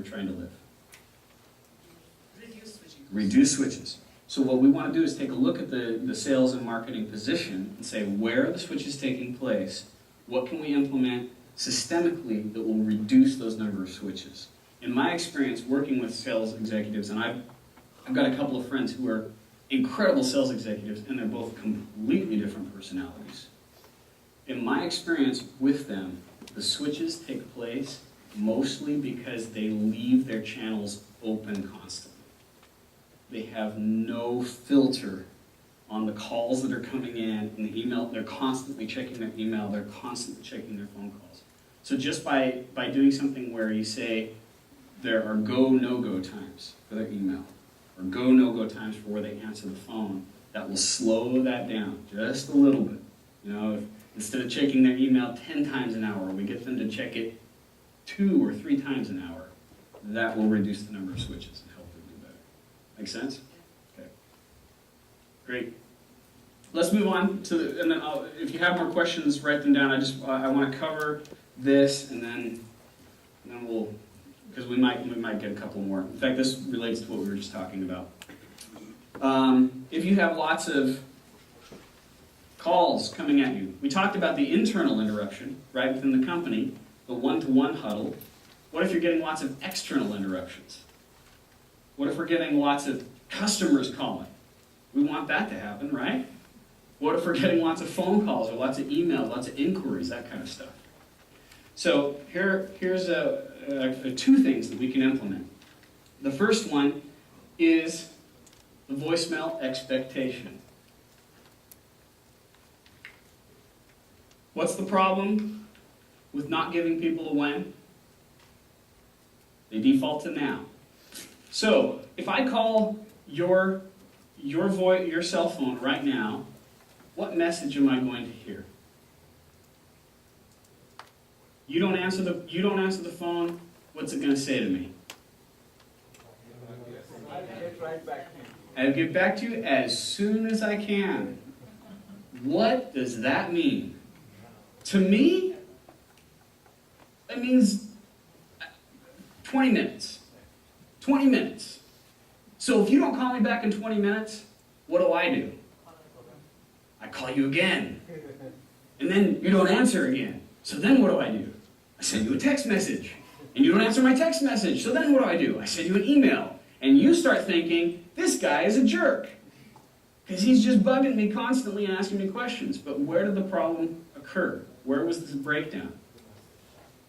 we're trying to live? Reduce switching. Reduce switches. So what we want to do is take a look at the sales and marketing position and say, where are the switches taking place? What can we implement systemically that will reduce those number of switches? In my experience working with sales executives, and I've got a couple of friends who are incredible sales executives, and they're both completely different personalities. In my experience with them, the switches take place mostly because they leave their channels open constantly. They have no filter on the calls that are coming in and the email. They're constantly checking their email. They're constantly checking their phone calls. So just by doing something where you say there are go, no-go times for their email, or go, no-go times for where they answer the phone, that will slow that down just a little bit. You know, if instead of checking their email 10 times an hour, we get them to check it 2 or 3 times an hour, that will reduce the number of switches and help them do better. Make sense? Okay. Great. Let's move on to and then if you have more questions, write them down. I want to cover this, and then we'll, because we might get a couple more. In fact, this relates to what we were just talking about. If you have lots of calls coming at you, we talked about the internal interruption, right, within the company, the one-to-one huddle. What if you're getting lots of external interruptions? What if we're getting lots of customers calling? We want that to happen, right? What if we're getting lots of phone calls or lots of emails, lots of inquiries, that kind of stuff? So here's 2 things that we can implement. The first one is the voicemail expectation. What's the problem with not giving people a when? They default to now. So if I call your cell phone right now, what message am I going to hear? You don't answer the phone. What's it going to say to me? I'll get back to you as soon as I can. What does that mean? To me, it means 20 minutes. 20 minutes. So if you don't call me back in 20 minutes, what do? I call you again. And then you don't answer again. So then what do? I send you a text message. And you don't answer my text message. So then what do? I send you an email. And you start thinking, this guy is a jerk. Because he's just bugging me constantly and asking me questions. But where did the problem occur? Where was this breakdown?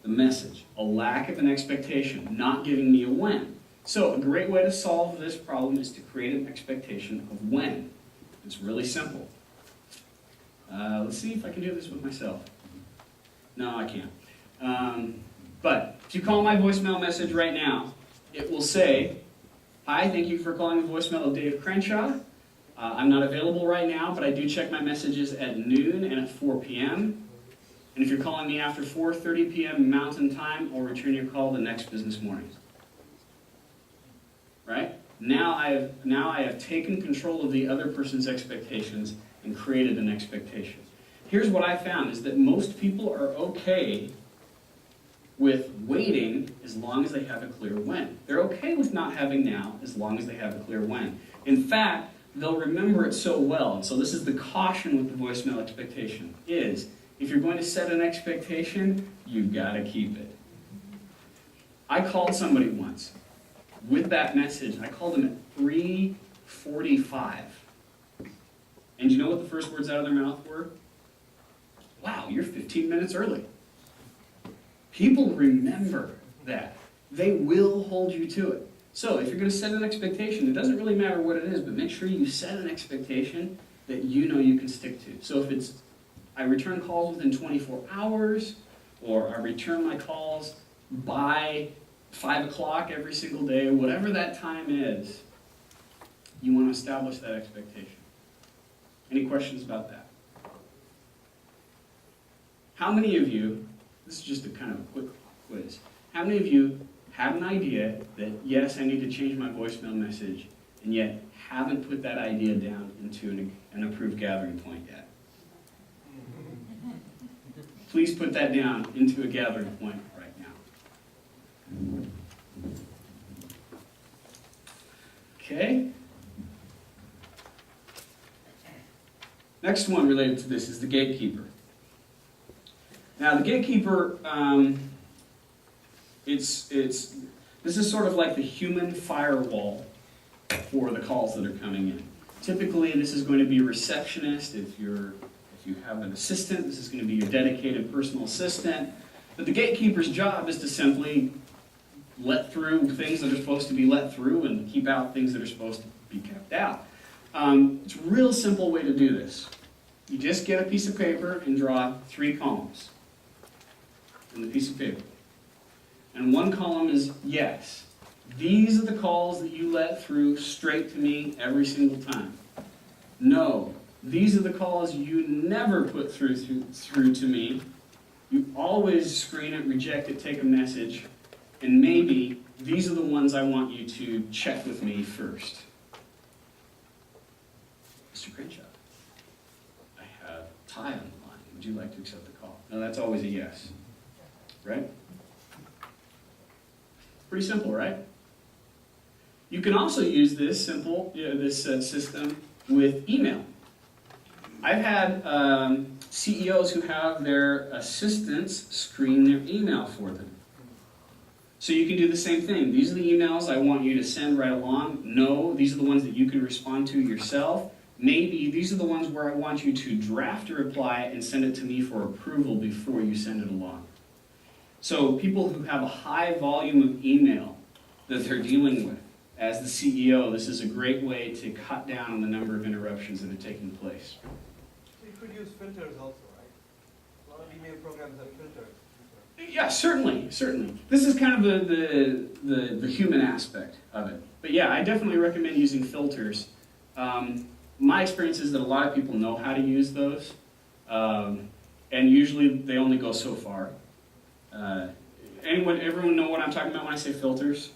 The message. A lack of an expectation. Not giving me a when. So a great way to solve this problem is to create an expectation of when. It's really simple. Let's see if I can do this with myself. No, I can't. But if you call my voicemail message right now, it will say, hi, thank you for calling the voicemail of Dave Crenshaw. I'm not available right now, but I do check my messages at noon and at 4 p.m. And if you're calling me after 4:30 p.m. Mountain Time, I'll return your call the next business morning. Right? Now I have taken control of the other person's expectations and created an expectation. Here's what I found is that most people are okay with waiting as long as they have a clear when. They're okay with not having now as long as they have a clear when. In fact, they'll remember it so well. And so this is the caution with the voicemail expectation, is if you're going to set an expectation, you've got to keep it. I called somebody once with that message. I called them at 3:45. And you know what the first words out of their mouth were? Wow, you're 15 minutes early. People remember that. They will hold you to it. So if you're going to set an expectation, it doesn't really matter what it is, but make sure you set an expectation that you know you can stick to. So if it's, I return calls within 24 hours, or I return my calls by 5 o'clock every single day, whatever that time is, you want to establish that expectation. Any questions about that? How many of you, this is just a kind of a quick quiz, how many of you have an idea that, yes, I need to change my voicemail message, and yet haven't put that idea down into an approved gathering point yet? Please put that down into a gathering point right now. Okay? Next one related to this is the gatekeeper. Now, the gatekeeper, this is sort of like the human firewall for the calls that are coming in. Typically, this is going to be a receptionist. If you have an assistant, this is going to be your dedicated personal assistant. But the gatekeeper's job is to simply let through things that are supposed to be let through and keep out things that are supposed to be kept out. It's a real simple way to do this. You just get a piece of paper and draw 3 columns in the piece of paper. And one column is yes. These are the calls that you let through straight to me every single time. No. These are the calls you never put through to me. You always screen it, reject it, take a message, and maybe these are the ones I want you to check with me first. Mr. Crenshaw, I have Ty on the line. Would you like to accept the call? No, that's always a yes. Right? Pretty simple, right? You can also use this system with email. I've had CEOs who have their assistants screen their email for them. So you can do the same thing. These are the emails I want you to send right along. No, these are the ones that you can respond to yourself. Maybe these are the ones where I want you to draft a reply and send it to me for approval before you send it along. So people who have a high volume of email that they're dealing with, as the CEO, this is a great way to cut down on the number of interruptions that are taking place. So you could use filters also, right? A lot of email programs have filters. Yeah, certainly. This is kind of the human aspect of it. But yeah, I definitely recommend using filters. My experience is that a lot of people know how to use those, and usually they only go so far. Everyone know what I'm talking about when I say filters?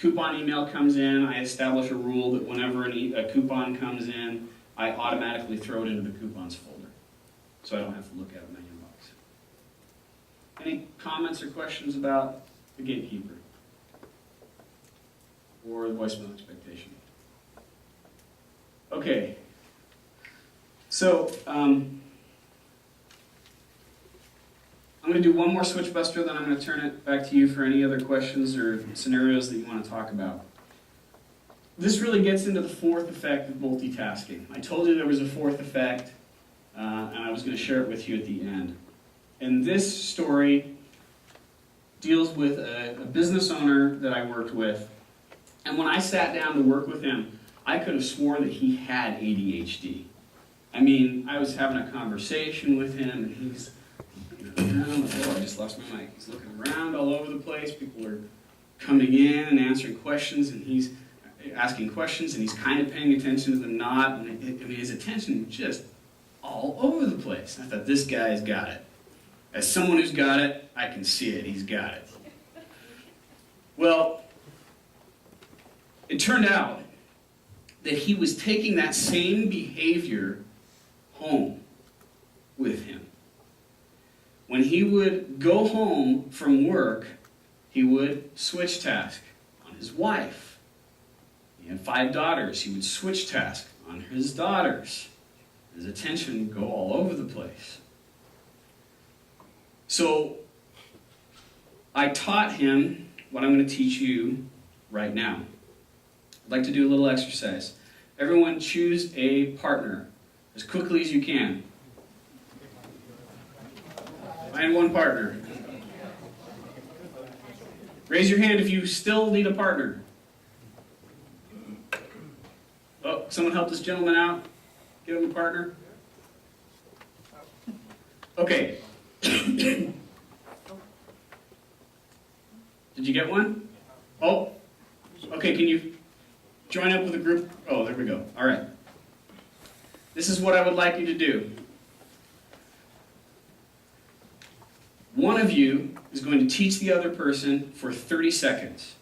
Coupon email comes in, I establish a rule that whenever a coupon comes in, I automatically throw it into the coupons folder, so I don't have to look at it in my inbox. Any comments or questions about the gatekeeper or the voicemail expectation? Okay, so I'm going to do one more switch buster, then I'm going to turn it back to you for any other questions or scenarios that you want to talk about. This really gets into the fourth effect of multitasking. I told you there was a fourth effect, and I was going to share it with you at the end. And this story deals with a business owner that I worked with. And when I sat down to work with him, I could have sworn that he had ADHD. I mean, I was having a conversation with him, and he's oh, I just lost my mic. He's looking around all over the place. People are coming in and answering questions, and he's asking questions, and he's kind of paying attention to them not. And his attention was just all over the place. I thought, this guy's got it. As someone who's got it, I can see it. He's got it. Well, it turned out that he was taking that same behavior home with him. When he would go home from work, he would switch task on his wife. He had 5 daughters. He would switch task on his daughters. His attention would go all over the place. So I taught him what I'm going to teach you right now. I'd like to do a little exercise. Everyone choose a partner as quickly as you can. Find one partner. Raise your hand if you still need a partner. Oh, someone help this gentleman out. Get him a partner. Okay. Did you get one? Oh, okay, can you join up with a group? Oh, there we go. All right. This is what I would like you to do. One of you is going to teach the other person for 30 seconds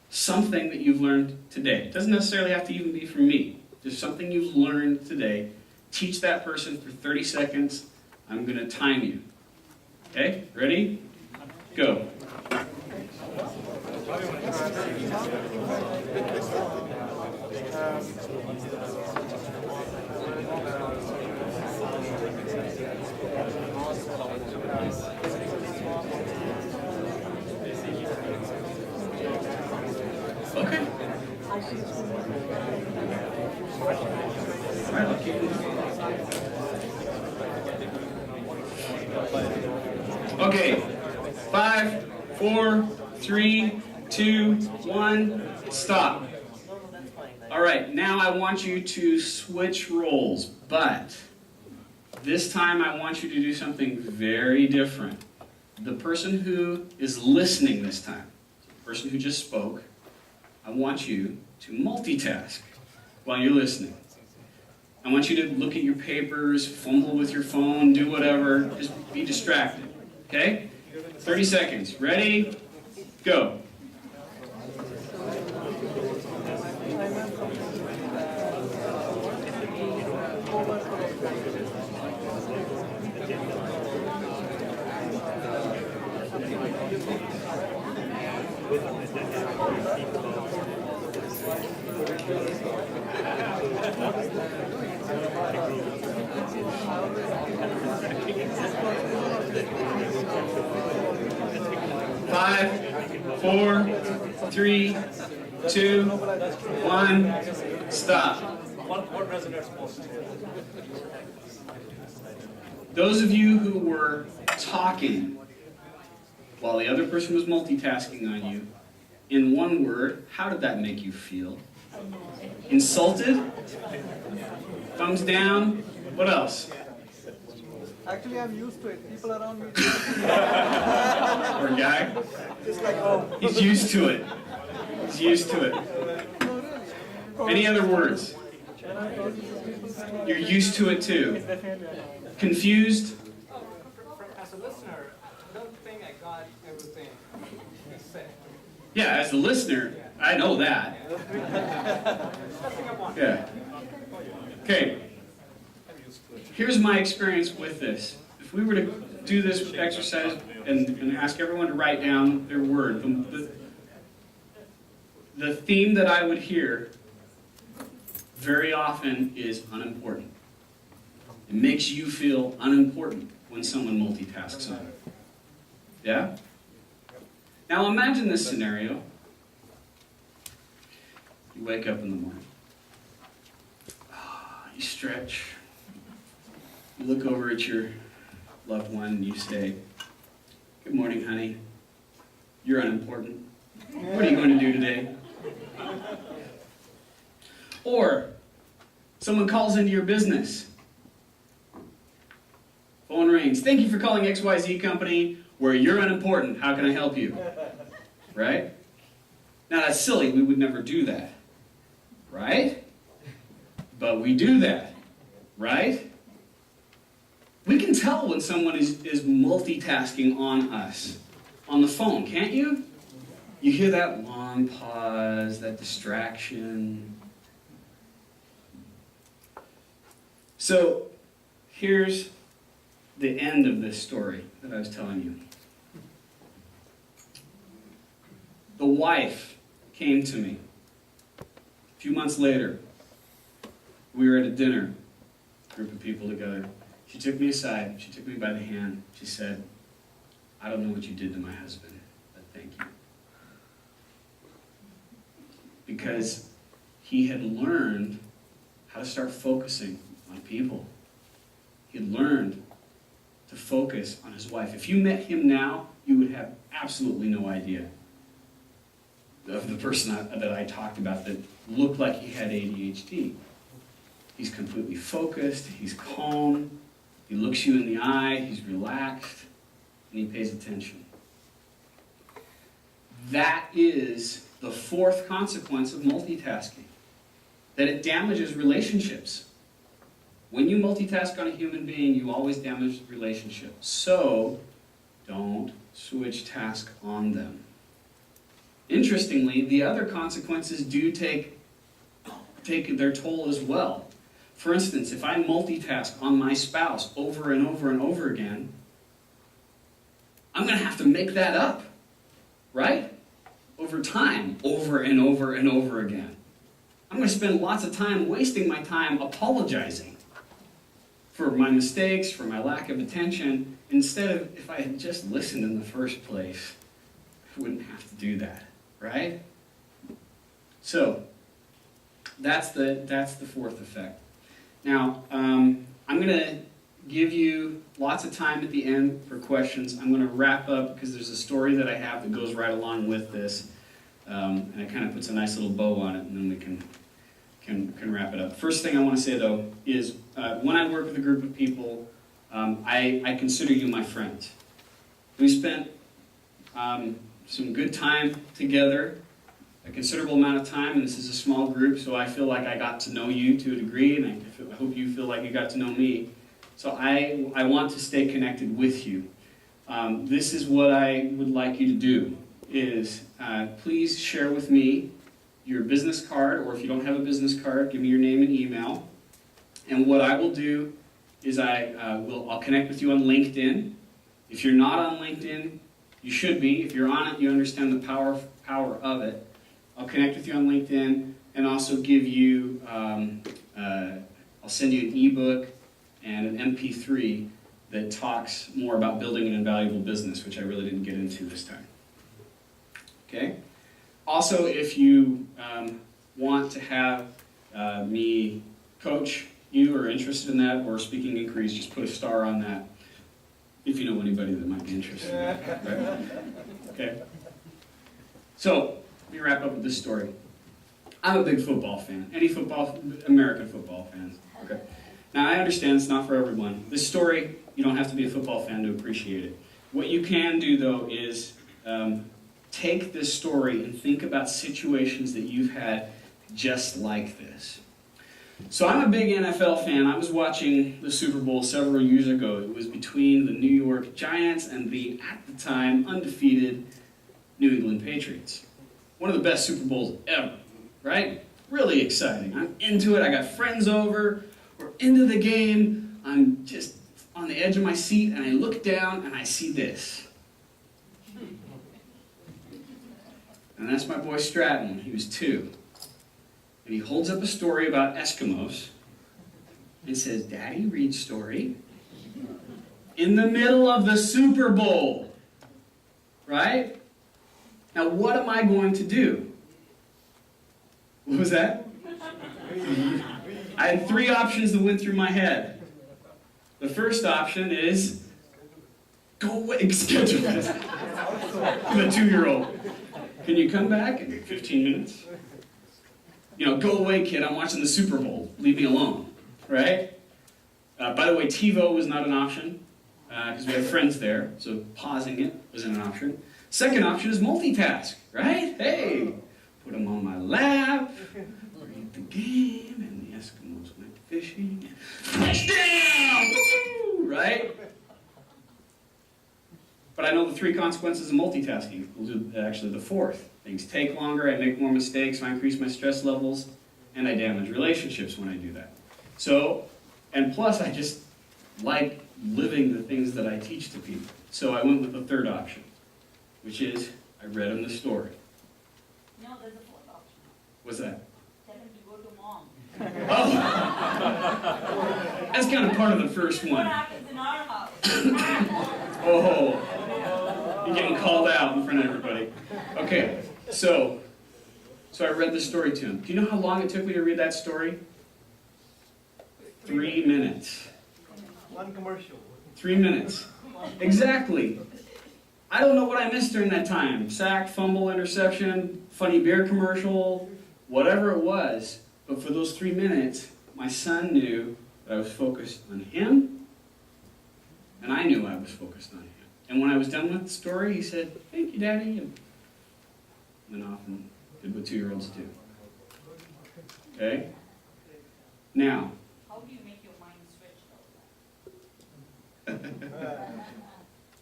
something that you've learned today. It doesn't necessarily have to even be from me. Just something you've learned today. Teach that person for 30 seconds. I'm going to time you. Okay? Ready? Go. Okay. All right, okay. 5, 4, 3, 2, 1, stop. All right, now I want you to switch roles, but this time I want you to do something very different. The person who is listening this time, the person who just spoke, I want you to multitask while you're listening. I want you to look at your papers, fumble with your phone, do whatever, just be distracted, okay? 30 seconds. Ready? Go. Five, 4, 3, 2, 1, stop. What resonates most? Those of you who were talking while the other person was multitasking on you, in one word, how did that make you feel? Insulted? Thumbs down? What else? Actually, I'm used to it. People around me. Poor guy. Just like, oh. He's used to it. He's used to it. Any other words? You're used to it too. Confused? As a listener, I don't think I got everything he said. Yeah, as a listener, I know that. Yeah. Okay. Here's my experience with this. If we were to do this exercise and ask everyone to write down their word, the theme that I would hear very often is unimportant. It makes you feel unimportant when someone multitasks on it. Yeah? Now imagine this scenario. You wake up in the morning. You stretch. You look over at your loved one and you say, "Good morning, honey. You're unimportant. What are you going to do today?" Or someone calls into your business. Phone rings. "Thank you for calling XYZ Company, where you're unimportant. How can I help you?" Right? Now that's silly. We would never do that. Right? But we do that. Right? We can tell when someone is multitasking on us. On the phone, can't you? You hear that long pause, that distraction. So, here's the end of this story that I was telling you. The wife came to me a few months later. We were at a dinner, group of people together. She took me aside. She took me by the hand. She said, "I don't know what you did to my husband, but thank you." Because he had learned how to start focusing on people. He had learned to focus on his wife. If you met him now, you would have absolutely no idea of the person that I talked about that looked like he had ADHD. He's completely focused, he's calm, he looks you in the eye, he's relaxed, and he pays attention. That is the fourth consequence of multitasking, that it damages relationships. When you multitask on a human being, you always damage relationships. So, don't switch task on them. Interestingly, the other consequences do take their toll as well. For instance, if I multitask on my spouse over and over and over again, I'm going to have to make that up, right? over time, over and over and over again. I'm going to spend lots of time wasting my time apologizing for my mistakes, for my lack of attention, instead of, if I had just listened in the first place, I wouldn't have to do that, right? So, that's the fourth effect. Now, I'm going to give you lots of time at the end for questions. I'm going to wrap up because there's a story that I have that goes right along with this, and it kind of puts a nice little bow on it, and then we can wrap it up. First thing I want to say, though, is when I work with a group of people, I consider you my friends. We spent some good time together, a considerable amount of time, and this is a small group, so I feel like I got to know you to a degree, and I hope you feel like you got to know me. So I want to stay connected with you. This is what I would like you to do, is please share with me your business card, or if you don't have a business card, give me your name and email. And what I will do is I'll connect with you on LinkedIn. If you're not on LinkedIn, you should be. If you're on it, you understand the power of it. I'll connect with you on LinkedIn and also give you, I'll send you an ebook and an MP3 that talks more about building an invaluable business, which I really didn't get into this time. Okay? Also, if you want to have me coach you or are interested in that, or speaking inquiries, just put a star on that if you know anybody that might be interested in that. Right? Okay? So, let me wrap up with this story. I'm a big football fan. American football fans. Okay. Now, I understand it's not for everyone. This story, you don't have to be a football fan to appreciate it. What you can do, though, is take this story and think about situations that you've had just like this. So I'm a big NFL fan. I was watching the Super Bowl several years ago. It was between the New York Giants and the, at the time, undefeated New England Patriots. One of the best Super Bowls ever, right? Really exciting. I'm into it. I got friends over. We're into the game. I'm just on the edge of my seat, and I look down, and I see this. And that's my boy Stratton. He was 2. And he holds up a story about Eskimos and says, "Daddy, read story." In the middle of the Super Bowl. Right? Now, what am I going to do? What was that? I had 3 options that went through my head. The first option is, go away, schedule it. I'm a 2-year-old. Can you come back in 15 minutes? Go away, kid, I'm watching the Super Bowl. Leave me alone, right? By the way, TiVo was not an option, because we have friends there, so pausing it wasn't an option. Second option is multitask, right? Hey, put them on my lap, read the game, and the Eskimos went fishing, and touchdown! Woo-hoo! Right? But I know the 3 consequences of multitasking. We'll do actually the 4th. Things take longer, I make more mistakes, I increase my stress levels, and I damage relationships when I do that. So, and plus I just like living the things that I teach to people. So I went with the 3rd option, which is I read them the story. No, there's a 4th option. What's that? Tell him to go to mom. Oh! That's kind of part of the first What one. happens in our house? Oh, you're getting called out in front of everybody. Okay, so I read the story to him. Do you know how long it took me to read that story? 3 minutes. 1 commercial. 3 minutes. Exactly. I don't know what I missed during that time. Sack, fumble, interception, funny beer commercial, whatever it was. But for those 3 minutes, my son knew that I was focused on him, and I knew I was focused on him. And when I was done with the story, he said, "Thank you, Daddy," and went off and did what 2-year-olds do. Okay? Now, How do you make your mind switch though?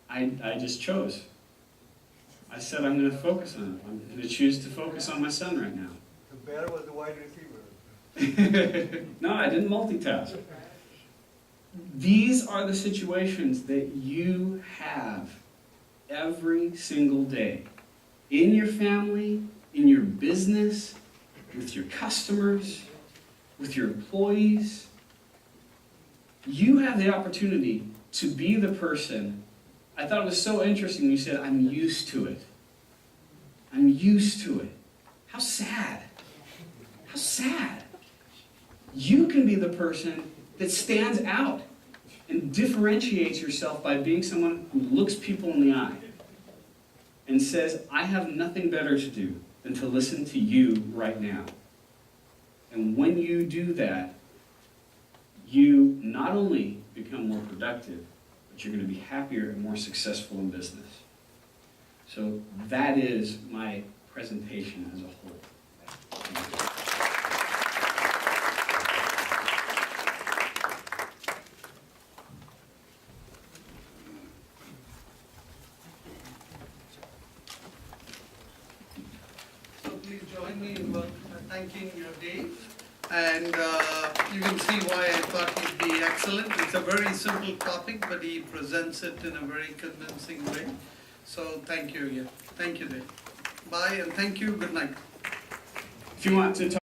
I just chose. I said I'm going to focus on it. I'm going to choose to focus on my son right now. The bear was the wide receiver. No, I didn't multitask. These are the situations that you have every single day in your family, in your business, with your customers, with your employees. You have the opportunity to be the person. I thought it was so interesting you said, I'm used to it. I'm used to it. How sad. How sad. You can be the person that stands out and differentiates yourself by being someone who looks people in the eye and says, I have nothing better to do than to listen to you right now. And when you do that, you not only become more productive, but you're going to be happier and more successful in business. So that is my presentation as a whole. Thank you. So please join me in thanking Dave. And you can see why I thought he'd be excellent. It's a very simple topic, but he presents it in a very convincing way. So thank you again. Thank you, Dave. Bye, and thank you. Good night. If you want to talk